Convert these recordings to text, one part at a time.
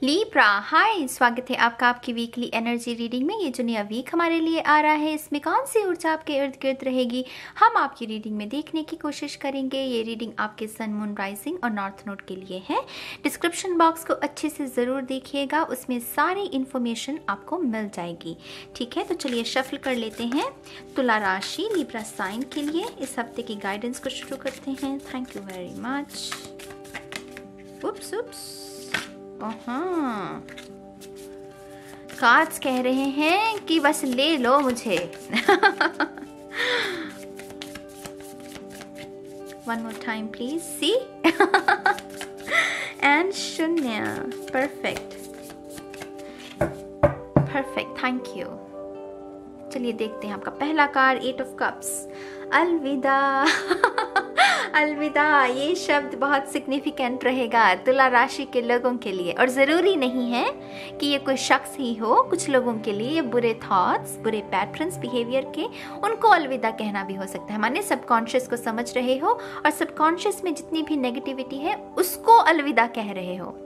Libra, हाय, स्वागत है आपका आपकी वीकली एनर्जी रीडिंग में। ये जो नया वीक हमारे लिए आ रहा है, इसमें कौन सी ऊर्जा आपके इर्द गिर्द रहेगी, हम आपकी रीडिंग में देखने की कोशिश करेंगे। ये रीडिंग आपके सन, मून, राइजिंग और नॉर्थ नोड के लिए है। डिस्क्रिप्शन बॉक्स को अच्छे से ज़रूर देखिएगा, उसमें सारी इन्फॉर्मेशन आपको मिल जाएगी। ठीक है, तो चलिए शफल कर लेते हैं तुला राशि लीब्रा साइन के लिए इस हफ्ते की गाइडेंस को शुरू करते हैं। Thank you very much. Oops cards कह रहे हैं कि बस ले लो मुझे। One more time please, see and शून्य। Perfect, thank you. चलिए देखते हैं आपका पहला कार्ड, 8 ऑफ कप्स। अलविदा। अलविदा, ये शब्द बहुत सिग्निफिकेंट रहेगा तुला राशि के लोगों के लिए, और ज़रूरी नहीं है कि ये कोई शख्स ही हो। कुछ लोगों के लिए ये बुरे थॉट्स, बुरे पैटर्न्स बिहेवियर के, उनको अलविदा कहना भी हो सकता है। माने सबकॉन्शियस को समझ रहे हो और सबकॉन्शियस में जितनी भी नेगेटिविटी है उसको अलविदा कह रहे हो।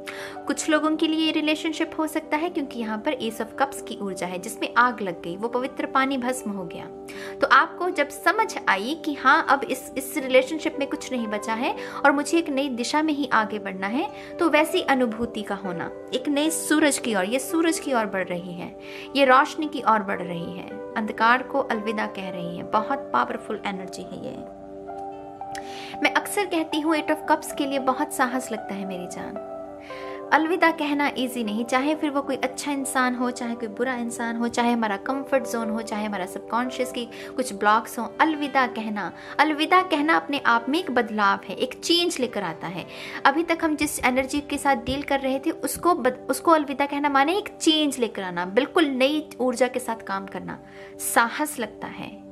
कुछ लोगों के लिए ये रिलेशनशिप हो सकता है, क्योंकि यहाँ पर एस ऑफ कप्स की ऊर्जा है जिसमें आग लग गई, वो पवित्र पानी भस्म हो गया। तो आपको जब समझ आई कि हाँ अब इस रिलेशनशिप में कुछ नहीं बचा है और मुझे एक नई दिशा में ही आगे बढ़ना है, तो वैसी अनुभूति का होना एक नए सूरज की ओर, ये सूरज की ओर बढ़ रही है, ये रोशनी की ओर बढ़ रही है, अंधकार को अलविदा कह रही है। बहुत पावरफुल एनर्जी है ये। मैं अक्सर कहती हूँ 8 ऑफ कप्स के लिए बहुत साहस लगता है मेरी जान। अलविदा कहना इजी नहीं, चाहे फिर वो कोई अच्छा इंसान हो, चाहे कोई बुरा इंसान हो, चाहे हमारा कंफर्ट जोन हो, चाहे हमारा सबकॉन्शियस की कुछ ब्लॉक्स हो। अलविदा कहना अपने आप में एक बदलाव है, एक चेंज लेकर आता है। अभी तक हम जिस एनर्जी के साथ डील कर रहे थे उसको अलविदा कहना माने एक चेंज लेकर आना, बिल्कुल नई ऊर्जा के साथ काम करना। साहस लगता है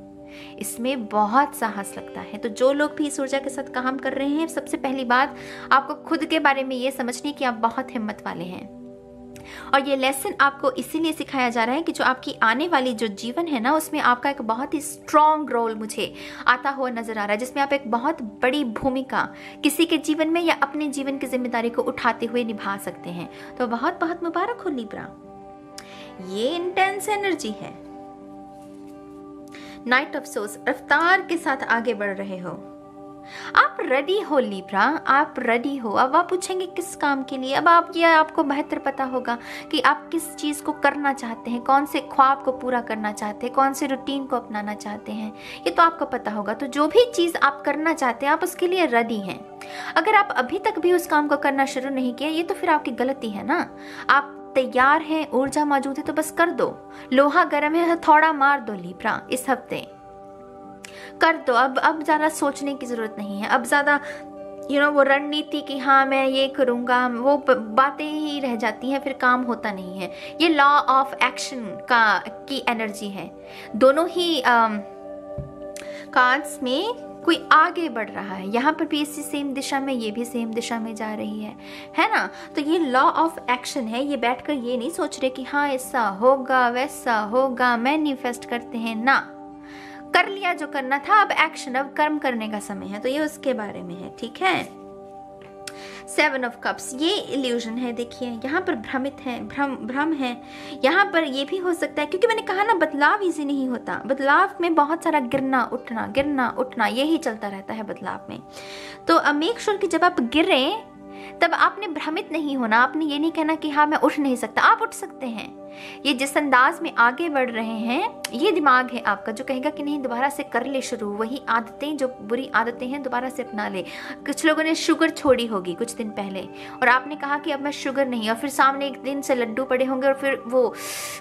इसमें, बहुत साहस लगता है। तो जो लोग भी इस ऊर्जा के साथ काम कर रहे हैं, सबसे पहली बात आपको खुद के बारे में ये समझनी कि आप बहुत हिम्मत वाले हैं। और ये लेसन आपको इसीलिए सिखाया जा रहा है कि जो आपकी आने वाली जो जीवन है ना, उसमें आपका एक बहुत ही स्ट्रॉन्ग रोल मुझे आता हुआ नजर आ रहा है, जिसमें आप एक बहुत बड़ी भूमिका किसी के जीवन में या अपने जीवन की जिम्मेदारी को उठाते हुए निभा सकते हैं। तो बहुत बहुत मुबारक हो लीब्रा, ये इंटेंस एनर्जी है। नाइट ऑफ सोर्स, रफ्तार के साथ आगे बढ़ रहे हो, आप रेडी हो लीब्रा, आप रेडी हो। अब आप पूछेंगे किस काम के लिए। अब आपको बेहतर पता होगा कि आप किस चीज को करना चाहते हैं, कौन से ख्वाब को पूरा करना चाहते हैं, कौन से रूटीन को अपनाना चाहते हैं, ये तो आपको पता होगा। तो जो भी चीज आप करना चाहते हैं, आप उसके लिए रेडी हैं। अगर आप अभी तक भी उस काम को करना शुरू नहीं किया, ये तो फिर आपकी गलती है ना। आप तैयार हैं, ऊर्जा मौजूद है, तो बस कर दो। लोहा गर्म है, थोड़ा मार दो लीब्रा, इस हफ्ते कर दो। अब ज्यादा सोचने की जरूरत नहीं है। अब ज्यादा वो रणनीति की हाँ मैं ये करूंगा, वो बातें ही रह जाती हैं, फिर काम होता नहीं है। ये लॉ ऑफ एक्शन की एनर्जी है। दोनों ही कार्ड्स में कोई आगे बढ़ रहा है, यहाँ पर भी इसी सेम दिशा में, ये भी सेम दिशा में जा रही है ना। तो ये लॉ ऑफ एक्शन है। ये बैठकर ये नहीं सोच रहे कि हाँ ऐसा होगा वैसा होगा, मैनिफेस्ट करते हैं ना। कर लिया जो करना था, अब एक्शन, अब कर्म करने का समय है। तो ये उसके बारे में है, ठीक है। 7 ऑफ कप्स, ये इल्यूजन है। देखिए यहाँ पर भ्रमित है, भ्रम है। यहाँ पर ये भी हो सकता है, क्योंकि मैंने कहा ना बदलाव इजी नहीं होता। बदलाव में बहुत सारा गिरना उठना यही चलता रहता है बदलाव में। तो मेक श्योर कि जब आप गिरे तब आपने भ्रमित नहीं होना। आपने ये नहीं कहना कि हाँ मैं उठ नहीं सकता, आप उठ सकते हैं। ये जिस अंदाज में आगे बढ़ रहे हैं, ये दिमाग है आपका जो कहेगा कि नहीं दोबारा से कर ले शुरू, वही आदतें जो बुरी आदतें हैं दोबारा से अपना ले। कुछ लोगों ने शुगर छोड़ी होगी कुछ दिन पहले, और आपने कहा कि अब मैं शुगर नहीं, और फिर सामने एक दिन से लड्डू पड़े होंगे, और फिर वो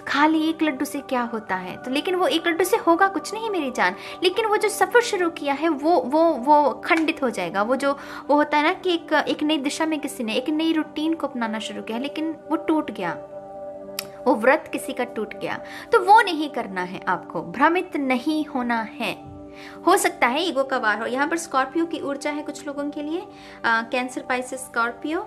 खाली एक लड्डू से क्या होता है। तो लेकिन वो एक लड्डू से होगा कुछ नहीं मेरी जान, लेकिन वो जो सफर शुरू किया है वो खंडित हो जाएगा। वो होता है ना कि एक नई दिशा में किसी ने एक नई रूटीन को अपनाना शुरू किया, लेकिन वो टूट गया, वो व्रत किसी का टूट गया। तो वो नहीं करना है आपको, भ्रमित नहीं होना है। हो सकता है ईगो का वार हो। यहाँ पर स्कॉर्पियो की ऊर्जा है कुछ लोगों के लिए, कैंसर, पाइसेस, स्कॉर्पियो।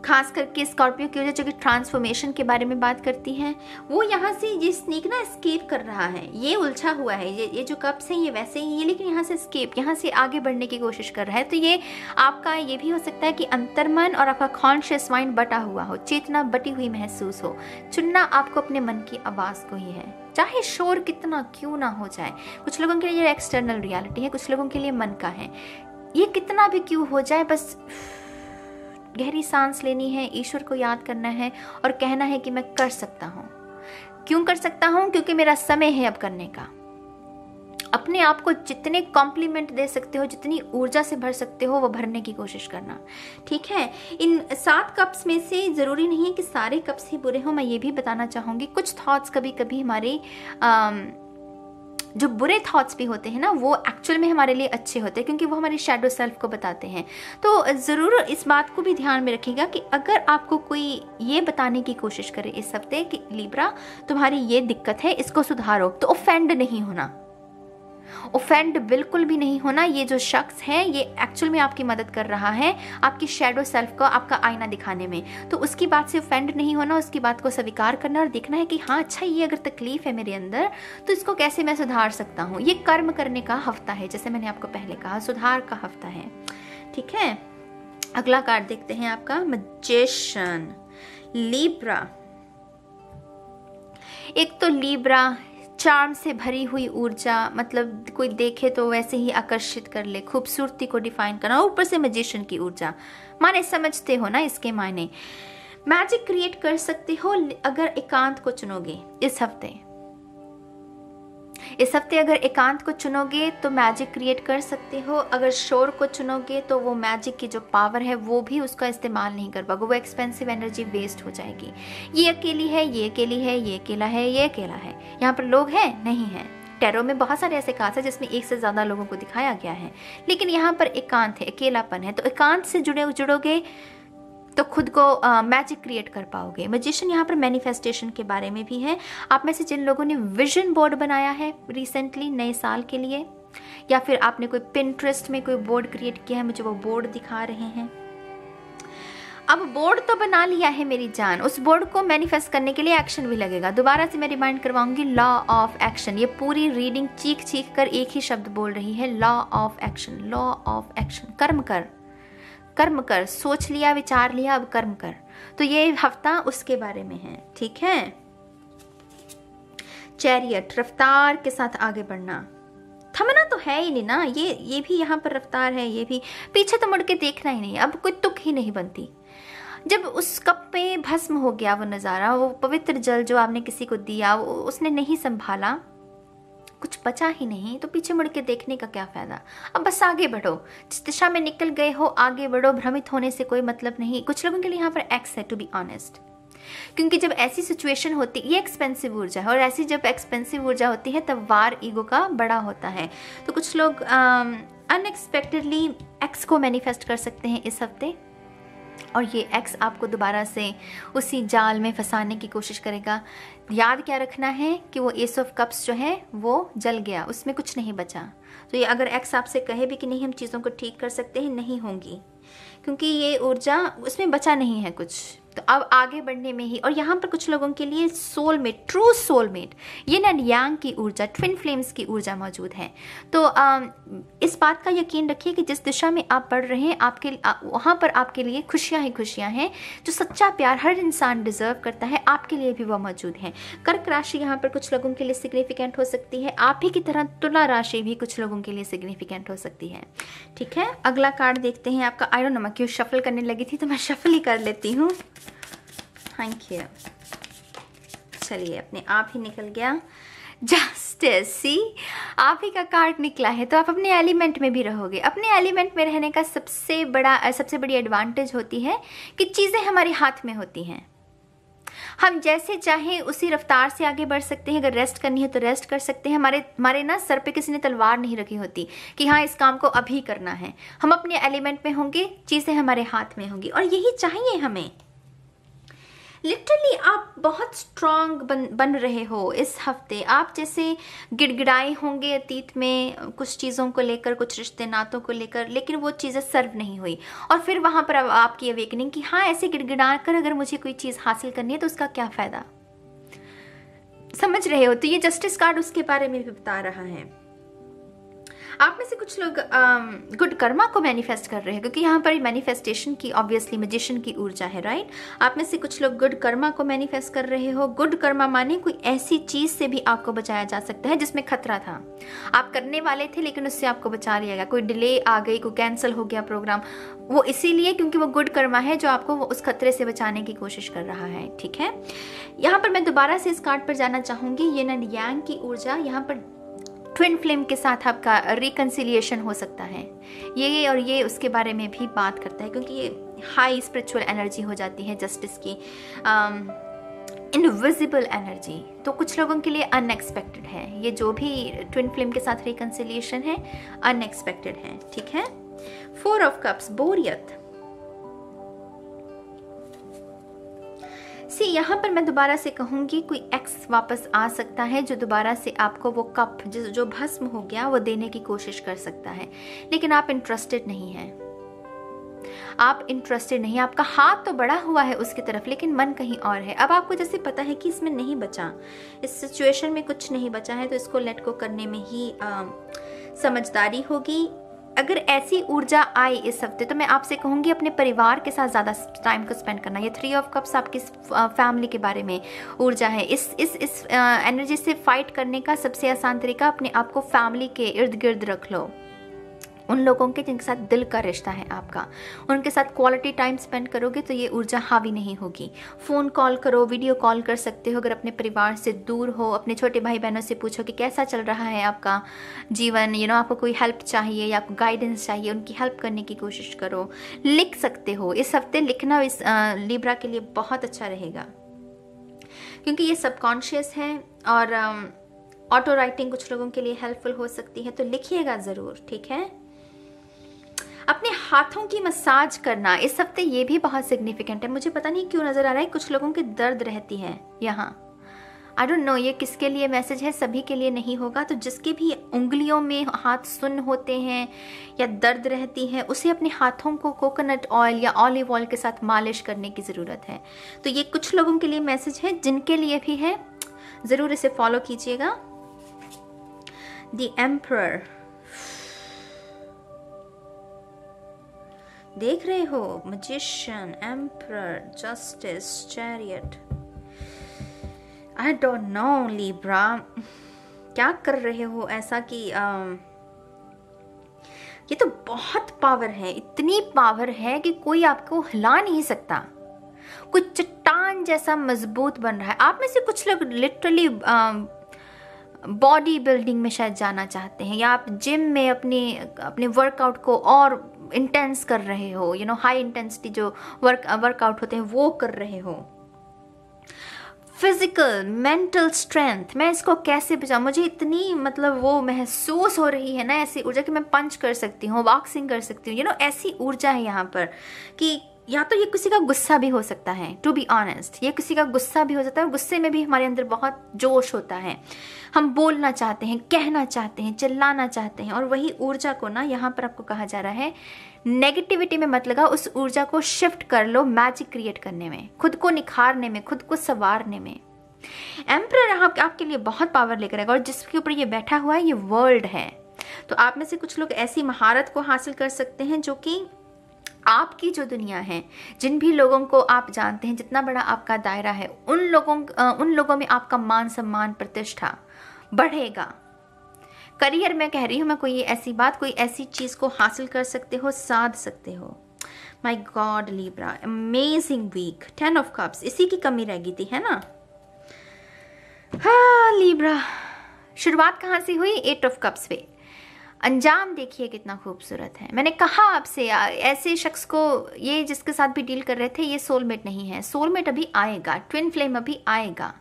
खास करके स्कॉर्पियो की वजह जो कि ट्रांसफॉर्मेशन के बारे में बात करती हैं, वो यहाँ से ये स्नेक ना एस्केप कर रहा है, ये उलझा हुआ है, ये जो कप्स हैं ये वैसे ही है, लेकिन यहाँ से एस्केप, यहाँ से आगे बढ़ने की कोशिश कर रहा है। तो ये आपका ये भी हो सकता है कि अंतर्मन और आपका कॉन्शियस माइंड बटा हुआ हो, चेतना बटी हुई महसूस हो। चुनना आपको अपने मन की आवाज़ को ही है, चाहे शोर कितना क्यों ना हो जाए। कुछ लोगों के लिए ये एक्सटर्नल रियलिटी है, कुछ लोगों के लिए मन का है। ये कितना भी क्यों हो जाए, बस गहरी सांस लेनी है, ईश्वर को याद करना है और कहना है कि मैं कर सकता हूँ। क्यों कर सकता हूँ? क्योंकि मेरा समय है अब करने का। अपने आप को जितने कॉम्प्लीमेंट दे सकते हो, जितनी ऊर्जा से भर सकते हो, वो भरने की कोशिश करना, ठीक है। इन 7 कप्स में से ज़रूरी नहीं है कि सारे कप्स ही बुरे हों। मैं ये भी बताना चाहूँगी, कुछ थॉट्स कभी कभी हमारे जो बुरे थॉट्स भी होते हैं ना, वो एक्चुअल में हमारे लिए अच्छे होते हैं, क्योंकि वो हमारी शैडो सेल्फ को बताते हैं। तो ज़रूर इस बात को भी ध्यान में रखिएगा कि अगर आपको कोई ये बताने की कोशिश करे इस हफ्ते कि लिब्रा तुम्हारी ये दिक्कत है, इसको सुधारो, तो ऑफेंड नहीं होना, ऑफेंड बिल्कुल भी नहीं होना। ये जो शख्स है ये एक्चुअल में आपकी मदद कर रहा है आपकी शैडो सेल्फ को आपका आईना दिखाने में। तो उसकी बात से ऑफेंड नहीं होना, उसकी बात को स्वीकार करना और देखना है कि हाँ अच्छा, ये अगर तकलीफ है मेरे अंदर तो इसको कैसे मैं सुधार सकता हूँ। ये कर्म करने का हफ्ता है, जैसे मैंने आपको पहले कहा, सुधार का हफ्ता है, ठीक है। अगला कार्ड देखते हैं आपका मैजिशियन, लिब्रा। एक तो लिब्रा चार्म से भरी हुई ऊर्जा, मतलब कोई देखे तो वैसे ही आकर्षित कर ले, खूबसूरती को डिफाइन करना, ऊपर से मैजिशियन की ऊर्जा, माने समझते हो ना इसके मायने। मैजिक क्रिएट कर सकते हो अगर एकांत को चुनोगे इस हफ्ते अगर एकांत को चुनोगे तो मैजिक क्रिएट कर सकते हो। अगर शोर को चुनोगे तो वो मैजिक की जो पावर है वो भी उसका इस्तेमाल नहीं कर पाओगे, वो एक्सपेंसिव एनर्जी वेस्ट हो जाएगी। ये अकेली है, ये अकेली है, ये अकेला है, ये अकेला है। यहाँ पर लोग हैं नहीं है। टैरो में बहुत सारे ऐसे कार्ड्स हैं जिसमें एक से ज़्यादा लोगों को दिखाया गया है, लेकिन यहाँ पर एकांत है, अकेलापन है। तो एकांत से जुड़ोगे तो खुद को मैजिक क्रिएट कर पाओगे। मैजिशियन यहाँ पर मैनिफेस्टेशन के बारे में भी है। आप में से जिन लोगों ने विजन बोर्ड बनाया है रिसेंटली नए साल के लिए, या फिर आपने कोई पिंटरेस्ट में कोई बोर्ड क्रिएट किया है, मुझे वो बोर्ड दिखा रहे हैं। अब बोर्ड तो बना लिया है मेरी जान, उस बोर्ड को मैनिफेस्ट करने के लिए एक्शन भी लगेगा। दोबारा से मैं रिमाइंड करवाऊंगी, लॉ ऑफ एक्शन। ये पूरी रीडिंग चीख कर एक ही शब्द बोल रही है, law of action, law of action. कर्म कर, सोच लिया, विचार लिया, अब कर्म कर। तो ये हफ्ता उसके बारे में है, ठीक है। चैरियट, रफ्तार के साथ आगे बढ़ना, थमना तो है ही नहीं ना। ये भी यहाँ पर रफ्तार है, ये भी पीछे तो मुड़ के देखना ही नहीं, अब कोई तुक ही नहीं बनती। जब उस कप पे भस्म हो गया वो नज़ारा, वो पवित्र जल जो आपने किसी को दिया वो उसने नहीं संभाला, कुछ बचा ही नहीं, तो पीछे मुड़ के देखने का क्या फायदा। अब बस आगे बढ़ो, जिस दिशा में निकल गए हो आगे बढ़ो, भ्रमित होने से कोई मतलब नहीं। कुछ लोगों के लिए यहाँ पर एक्स है, टू बी ऑनेस्ट, क्योंकि जब ऐसी सिचुएशन होती, ये एक्सपेंसिव ऊर्जा है, और ऐसी जब एक्सपेंसिव ऊर्जा होती है तब वार ईगो का बड़ा होता है। तो कुछ लोग अनएक्सपेक्टेडली एक्स को मैनिफेस्ट कर सकते हैं इस हफ्ते, और ये एक्स आपको दोबारा से उसी जाल में फंसाने की कोशिश करेगा। याद क्या रखना है कि वो एस ऑफ कप्स जो है वो जल गया, उसमें कुछ नहीं बचा। तो ये अगर एक्स आपसे कहे भी कि नहीं हम चीज़ों को ठीक कर सकते हैं, नहीं होंगी, क्योंकि ये ऊर्जा उसमें बचा नहीं है कुछ। तो अब आगे बढ़ने में ही, और यहाँ पर कुछ लोगों के लिए सोलमेट, ट्रू सोलमेट, ये ना यांग की ऊर्जा, ट्विन फ्लेम्स की ऊर्जा मौजूद है। तो इस बात का यकीन रखिए कि जिस दिशा में आप बढ़ रहे हैं आपके वहाँ पर आपके लिए खुशियाँ ही खुशियाँ हैं। जो सच्चा प्यार हर इंसान डिजर्व करता है, आपके लिए भी वह मौजूद है। कर्क राशि यहाँ पर कुछ लोगों के लिए सिग्निफिकेंट हो सकती है, आप ही की तरह तुला राशि भी कुछ लोगों के लिए सिग्निफिकेंट हो सकती है, ठीक है। अगला कार्ड देखते हैं आपका। आई डोंट नो मैं क्यों शफल करने लगी थी, तो मैं शफल ही कर लेती हूँ। Thank you. चलिए, अपने आप ही निकल गया। जस्टिस, सी आप ही का कार्ड निकला है, तो आप अपने एलिमेंट में भी रहोगे। अपने एलिमेंट में रहने का सबसे बड़ी एडवांटेज होती है कि चीज़ें हमारे हाथ में होती हैं। हम जैसे चाहें उसी रफ्तार से आगे बढ़ सकते हैं। अगर रेस्ट करनी है तो रेस्ट कर सकते हैं। हमारे ना सर पे किसी ने तलवार नहीं रखी होती कि हाँ इस काम को अभी करना है। हम अपने एलिमेंट में होंगे, चीज़ें हमारे हाथ में होंगी, और यही चाहिए हमें। लिटरली आप बहुत स्ट्रांग बन रहे हो इस हफ्ते। आप जैसे गिड़गिड़ाए होंगे अतीत में कुछ चीज़ों को लेकर, कुछ रिश्ते नातों को लेकर, लेकिन वो चीज़ें सर्व नहीं हुई, और फिर वहाँ पर आपकी अवेकनिंग कि हाँ, ऐसे गिड़गिड़ा कर अगर मुझे कोई चीज़ हासिल करनी है तो उसका क्या फ़ायदा। समझ रहे हो? तो ये जस्टिस कार्ड उसके बारे में भी बता रहा है। आप में से कुछ लोग गुड कर्मा को मैनिफेस्ट कर रहे हैं, क्योंकि यहाँ पर मैनिफेस्टेशन की ऑब्वियसली मैजिशियन की ऊर्जा है, राइट। आप में से कुछ लोग गुड कर्मा को मैनिफेस्ट कर रहे हो। गुड कर्मा माने कोई ऐसी चीज से भी आपको बचाया जा सकता है जिसमें खतरा था, आप करने वाले थे लेकिन उससे आपको बचा लिया गया। कोई डिले आ गई, कोई कैंसिल हो गया प्रोग्राम, वो इसीलिए क्योंकि वो गुड कर्मा है जो आपको उस खतरे से बचाने की कोशिश कर रहा है, ठीक है। यहाँ पर मैं दोबारा से इस कार्ड पर जाना चाहूंगी। ये एंड यांग की ऊर्जा, यहाँ पर ट्विन फ्लेम के साथ आपका रिकंसिलिएशन हो सकता है। ये और ये उसके बारे में भी बात करता है, क्योंकि ये हाई स्पिरिचुअल एनर्जी हो जाती है जस्टिस की, इनविजिबल एनर्जी। तो कुछ लोगों के लिए अनएक्सपेक्टेड है ये, जो भी ट्विन फ्लेम के साथ रिकंसिलिएशन है अनएक्सपेक्टेड है, ठीक है। 4 ऑफ कप्स, बोरियत। सी यहाँ पर मैं दोबारा से कहूंगी, कोई एक्स वापस आ सकता है जो दोबारा से आपको वो कप जो भस्म हो गया वो देने की कोशिश कर सकता है, लेकिन आप इंटरेस्टेड नहीं हैं। आप इंटरेस्टेड नहीं, आपका हाथ तो बढ़ा हुआ है उसकी तरफ लेकिन मन कहीं और है। अब आपको जैसे पता है कि इसमें नहीं बचा, इस सिचुएशन में कुछ नहीं बचा है, तो इसको लेट गो करने में ही समझदारी होगी। अगर ऐसी ऊर्जा आए इस हफ्ते तो मैं आपसे कहूंगी अपने परिवार के साथ ज्यादा टाइम को स्पेंड करना। ये 3 ऑफ कप्स आपकी फैमिली के बारे में ऊर्जा है। इस एनर्जी से फाइट करने का सबसे आसान तरीका, अपने आप को फैमिली के इर्द गिर्द रख लो, उन लोगों के जिनके साथ दिल का रिश्ता है आपका, उनके साथ क्वालिटी टाइम स्पेंड करोगे तो ये ऊर्जा हावी नहीं होगी। फ़ोन कॉल करो, वीडियो कॉल कर सकते हो। अगर अपने परिवार से दूर हो, अपने छोटे भाई बहनों से पूछो कि कैसा चल रहा है आपका जीवन, आपको कोई हेल्प चाहिए या आपको गाइडेंस चाहिए, उनकी हेल्प करने की कोशिश करो। लिख सकते हो, इस हफ्ते लिखना इस लिब्रा के लिए बहुत अच्छा रहेगा, क्योंकि ये सबकॉन्शियस है और ऑटो राइटिंग कुछ लोगों के लिए हेल्पफुल हो सकती है, तो लिखिएगा ज़रूर, ठीक है। अपने हाथों की मसाज करना इस हफ्ते ये भी बहुत सिग्निफिकेंट है। मुझे पता नहीं क्यों नजर आ रहा है कुछ लोगों के दर्द रहती है यहाँ, आई डोंट नो ये किसके लिए मैसेज है, सभी के लिए नहीं होगा। तो जिसके भी उंगलियों में हाथ सुन्न होते हैं या दर्द रहती है, उसे अपने हाथों को कोकोनट ऑयल या ऑलिव ऑयल के साथ मालिश करने की ज़रूरत है। तो ये कुछ लोगों के लिए मैसेज है, जिनके लिए भी है ज़रूर इसे फॉलो कीजिएगा। द एम्परर, देख रहे हो, magician, emperor, justice, chariot. I don't know Libra, क्या कर रहे हो ऐसा कि ये तो बहुत पावर है, इतनी पावर है कि कोई आपको हिला नहीं सकता, कुछ चट्टान जैसा मजबूत बन रहा है। आप में से कुछ लोग लिटरली बॉडी बिल्डिंग में शायद जाना चाहते हैं, या आप जिम में अपने वर्कआउट को और इंटेंस कर रहे हो, हाई इंटेंसिटी जो वर्कआउट होते हैं वो कर रहे हो। फिजिकल मेंटल स्ट्रेंथ, मैं इसको कैसे बचाऊं, मुझे इतनी वो महसूस हो रही है ना ऐसी ऊर्जा कि मैं पंच कर सकती हूँ, बॉक्सिंग कर सकती हूँ, ऐसी ऊर्जा है यहाँ पर कि या तो ये किसी का गुस्सा भी हो सकता है, टू बी ऑनेस्ट, ये किसी का गुस्सा भी हो सकता है। गुस्से में भी हमारे अंदर बहुत जोश होता है, हम बोलना चाहते हैं, कहना चाहते हैं, चिल्लाना चाहते हैं, और वही ऊर्जा को ना यहाँ पर आपको कहा जा रहा है नेगेटिविटी में मत लगा, उस ऊर्जा को शिफ्ट कर लो मैजिक क्रिएट करने में, खुद को निखारने में, खुद को संवारने में। एम्परर आपके लिए बहुत पावर लेकर आएगा, और जिसके ऊपर ये बैठा हुआ है ये वर्ल्ड है। तो आप में से कुछ लोग ऐसी महारत को हासिल कर सकते हैं जो कि आपकी जो दुनिया है, जिन भी लोगों को आप जानते हैं, जितना बड़ा आपका दायरा है, उन लोगों में आपका मान सम्मान प्रतिष्ठा बढ़ेगा। करियर में कह रही हूँ मैं, कोई ऐसी बात, कोई ऐसी चीज को हासिल कर सकते हो, साध सकते हो। My God Libra, amazing week. 10 of cups, इसी की कमी रह गई थी, है ना। हाँ लिब्रा, शुरुआत कहाँ से हुई? 8 ऑफ कप्स पे। अंजाम देखिए कितना खूबसूरत है। मैंने कहा आपसे, ऐसे शख्स को, ये जिसके साथ भी डील कर रहे थे, ये सोलमेट नहीं है। सोलमेट अभी आएगा, ट्विन फ्लेम अभी आएगा,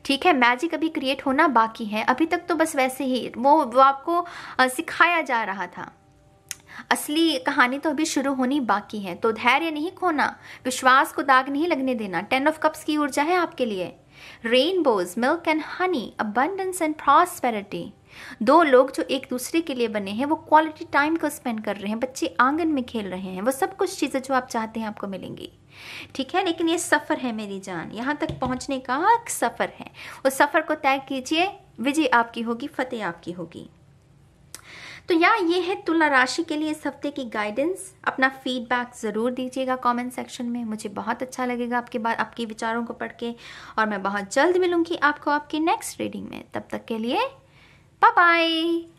ठीक है। मैजिक अभी क्रिएट होना बाकी है, अभी तक तो बस वैसे ही वो आपको सिखाया जा रहा था। असली कहानी तो अभी शुरू होनी बाकी है, तो धैर्य नहीं खोना, विश्वास को दाग नहीं लगने देना। 10 ऑफ कप्स की ऊर्जा है आपके लिए। Rainbows, milk and honey, abundance and prosperity. दो लोग जो एक दूसरे के लिए बने हैं, वो क्वालिटी टाइम को स्पेंड कर रहे हैं, बच्चे आंगन में खेल रहे हैं, वो सब कुछ चीज़ें जो आप चाहते हैं आपको मिलेंगी। ठीक है, लेकिन ये सफ़र है मेरी जान, यहाँ तक पहुँचने का एक सफ़र है। उस सफ़र को तय कीजिए, विजय आपकी होगी, फतेह आपकी होगी। तो ये है तुला राशि के लिए इस हफ्ते की गाइडेंस। अपना फीडबैक ज़रूर दीजिएगा कमेंट सेक्शन में, मुझे बहुत अच्छा लगेगा आपके विचारों को पढ़ के। और मैं बहुत जल्द मिलूंगी आपको आपकी नेक्स्ट रीडिंग में। तब तक के लिए बाय बाय।